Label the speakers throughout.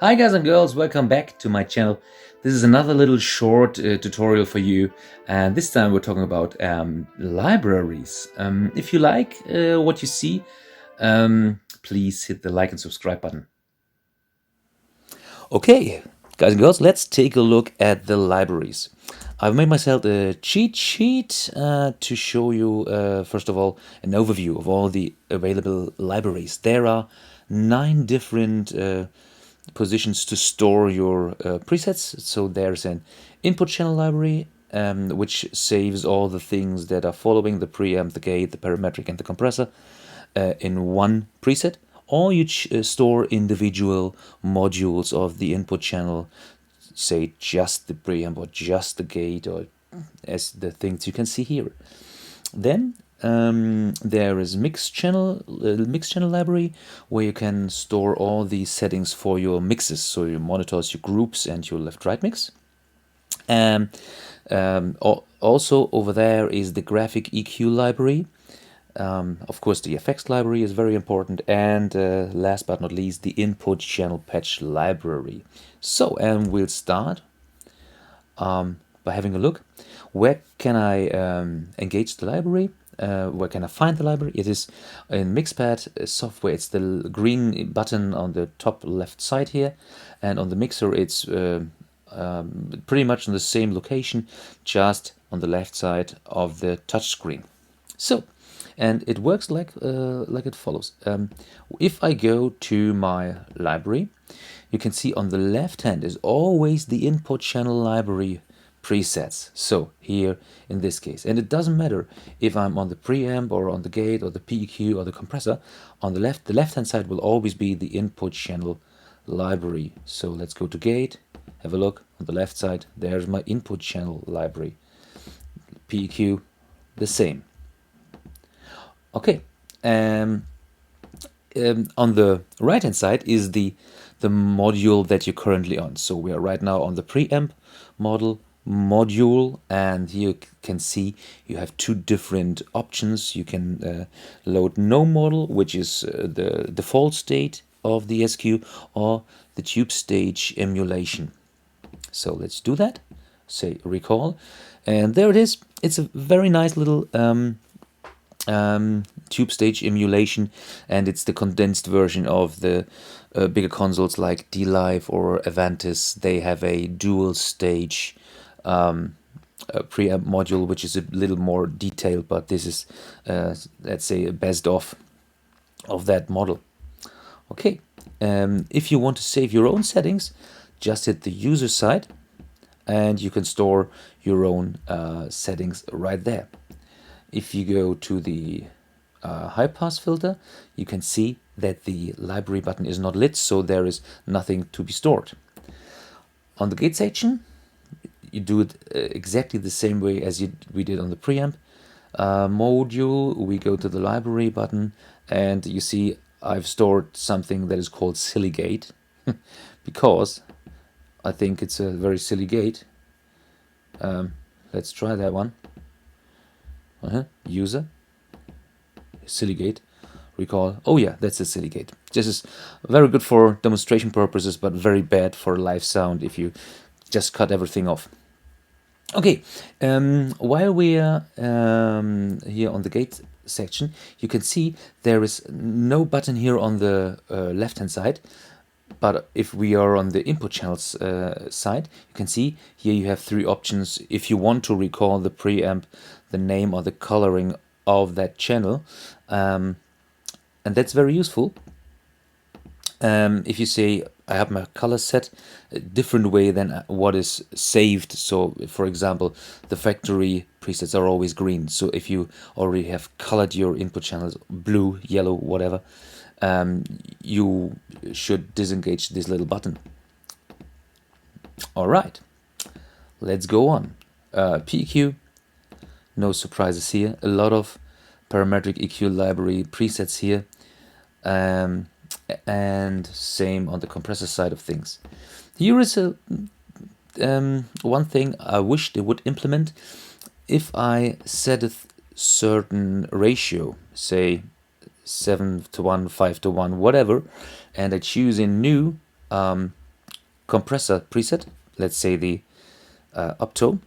Speaker 1: Hi guys and girls, welcome back to my channel. This is another little short tutorial for you, and this time we're talking about libraries. If you like what you see, please hit the like and subscribe button. Okay, guys and girls, let's take a look at the libraries. I've made myself a cheat sheet to show you, first of all, an overview of all the available libraries. There are 9 different positions to store your presets. So there's an input channel library, which saves all the things that are following the preamp, the gate, the parametric, and the compressor in one preset. Or you store individual modules of the input channel, say just the preamp or just the gate, or as the things you can see here. Then there is mix channel library, where you can store all the settings for your mixes, so your monitors, your groups, and your left-right mix. Also over there is the graphic EQ library. Of course, the effects library is very important, and last but not least, the input channel patch library. So, and we'll start by having a look. Where can I engage the library? Where can I find the library? It is in Mixpad software. It's the green button on the top left side here, and on the mixer it's pretty much on the same location, just on the left side of the touch screen. So, and it works like it follows. If I go to my library, you can see on the left hand is always the input channel library presets. So here in this case, and it doesn't matter if I'm on the preamp or on the gate or the PEQ or the compressor, on the left hand side will always be the input channel library. So let's go to gate, have a look on the left side, there's my input channel library. PEQ, the same. Okay, on the right hand side is the module that you're currently on. So we are right now on the preamp module, and here you can see you have 2 different options. You can load no model, which is the default state of the SQ, or the tube stage emulation. So let's do that. Say recall, and there it is. It's a very nice little tube stage emulation, and it's the condensed version of the bigger consoles like D-Live or Avantis. They have a dual stage preamp module, which is a little more detailed, but this is let's say a best of that model. Okay, if you want to save your own settings, just hit the user side and you can store your own settings right there. If you go to the high pass filter, you can see that the library button is not lit, so there is nothing to be stored. On the gate section, you do it exactly the same way as we did on the preamp module. We go to the library button, and you see I've stored something that is called silly gate because I think it's a very silly gate. Let's try that one. User, silly gate, recall. Oh yeah, that's a silly gate. This is very good for demonstration purposes, but very bad for live sound if you just cut everything off. Okay, while we are here on the gate section, you can see there is no button here on the left hand side. But if we are on the input channels side, you can see here you have 3 options. If you want to recall the preamp, the name or the coloring of that channel, and that's very useful. If you say I have my color set a different way than what is saved, so for example the factory presets are always green, so if you already have colored your input channels blue, yellow, whatever, you should disengage this little button. Alright, let's go on. PEQ, no surprises here, a lot of parametric EQ library presets here, and same on the compressor side of things. Here is a one thing I wish they would implement. If I set a certain ratio, say 7:1, 5:1, whatever, and I choose in new compressor preset, let's say the uptone,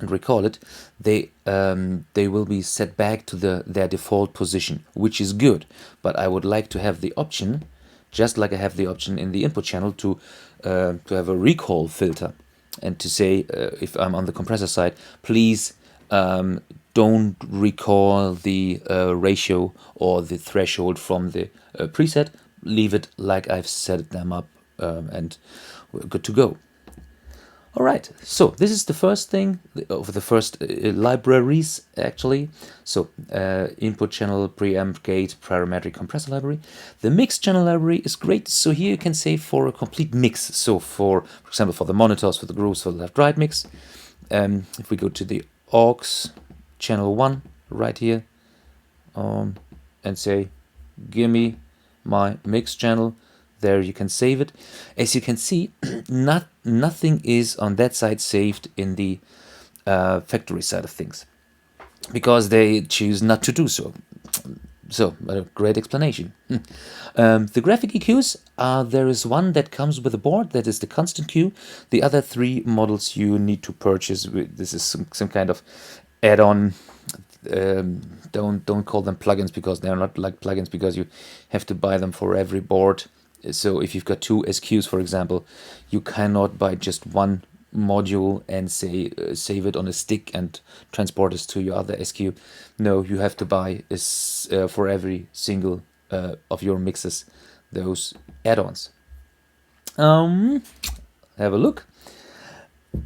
Speaker 1: and recall it, they will be set back to their default position, which is good. But I would like to have the option, just like I have the option in the input channel, to have a recall filter, and to say if I'm on the compressor side, please don't recall the ratio or the threshold from the preset. Leave it like I've set them up, and we're good to go. All right, so this is the first thing, of the first libraries actually. So input channel, preamp, gate, parametric, compressor library. The mix channel library is great. So here you can say for a complete mix. So for example, for the monitors, for the grooves, for the left-right mix. If we go to the aux channel 1 right here, and say, give me my mix channel. There you can save it. As you can see, nothing is on that side saved in the factory side of things, because they choose not to do so. So, a great explanation. The graphic EQs, there is one that comes with a board, that is the constant Q. The other 3 models you need to purchase. This is some kind of add-on. Don't call them plugins, because they're not like plugins, because you have to buy them for every board. So if you've got 2 SQs, for example, you cannot buy just one module and say save it on a stick and transport it to your other SQ. No, you have to buy for every single of your mixes those add-ons. Have a look.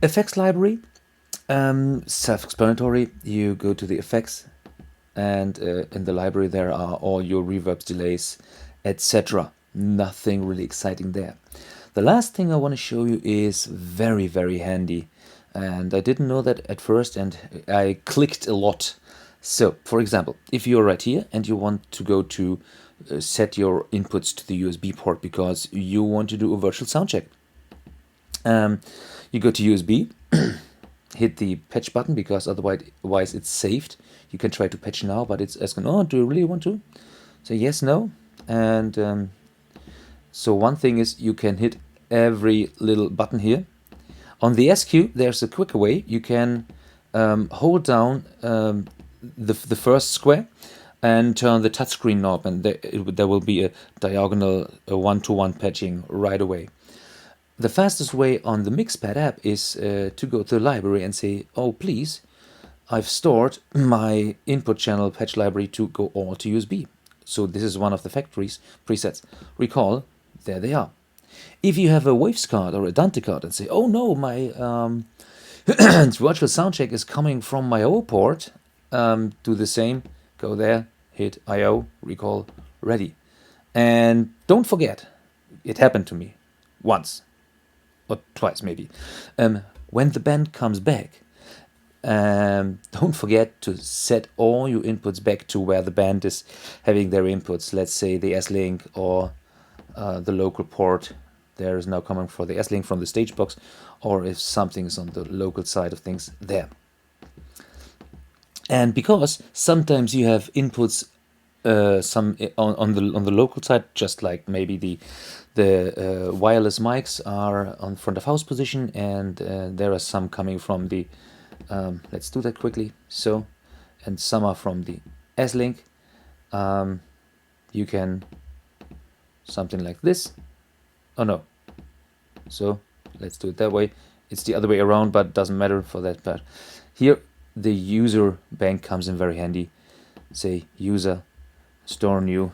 Speaker 1: Effects library, self-explanatory. You go to the effects, and in the library there are all your reverbs, delays, etc. Nothing really exciting there. The last thing I want to show you is very, very handy, and I didn't know that at first, and I clicked a lot. So, for example, if you're right here and you want to go to set your inputs to the USB port because you want to do a virtual sound check, you go to USB, hit the patch button, because otherwise it's saved. You can try to patch now, but it's asking, oh, do you really want to? So yes, no, and so one thing is you can hit every little button here. On the SQ, there's a quicker way. You can hold down the first square and turn the touchscreen knob, and there will be a diagonal one-to-one patching right away. The fastest way on the Mixpad app is to go to the library and say, oh, please, I've stored my input channel patch library to go all to USB. So this is one of the factory's presets. Recall, there they are. If you have a Waves card or a Dante card and say, oh no, my virtual soundcheck is coming from my I/O port, do the same, go there, hit I/O, recall, ready. And don't forget, it happened to me once or twice maybe. When the band comes back, don't forget to set all your inputs back to where the band is having their inputs. Let's say the S-Link or the local port there is now coming for the S-Link from the stage box, or if something is on the local side of things there. And because sometimes you have inputs some on the local side, just like maybe the wireless mics are on front of house position, and there are some coming from the let's do that quickly. So, and some are from the S-Link. You can something like this. Oh no. So let's do it that way. It's the other way around, but doesn't matter for that part. Here the user bank comes in very handy. Say user store new.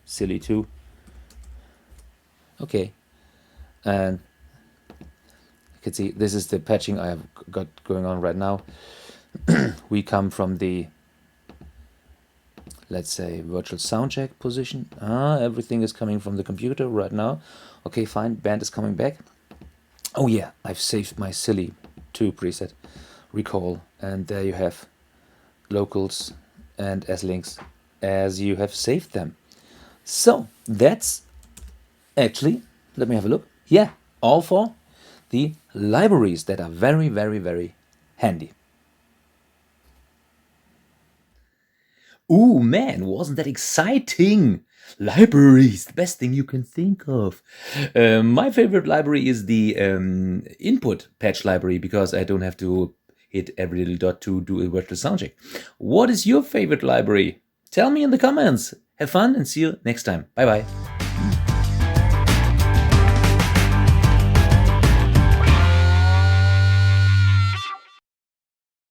Speaker 1: Silly too. Okay. And you can see this is the patching I have got going on right now. We come from the, let's say, virtual soundcheck position. Everything is coming from the computer right now. Okay, fine, band is coming back. Oh yeah, I've saved my silly 2 preset, recall, and there you have locals and S-Links as you have saved them. So that's actually, let me have a look. Yeah, all for the libraries that are very, very, very handy. Ooh, man, wasn't that exciting? Libraries, the best thing you can think of. My favorite library is the input patch library because I don't have to hit every little dot to do a virtual soundcheck. What is your favorite library? Tell me in the comments. Have fun and see you next time. Bye bye.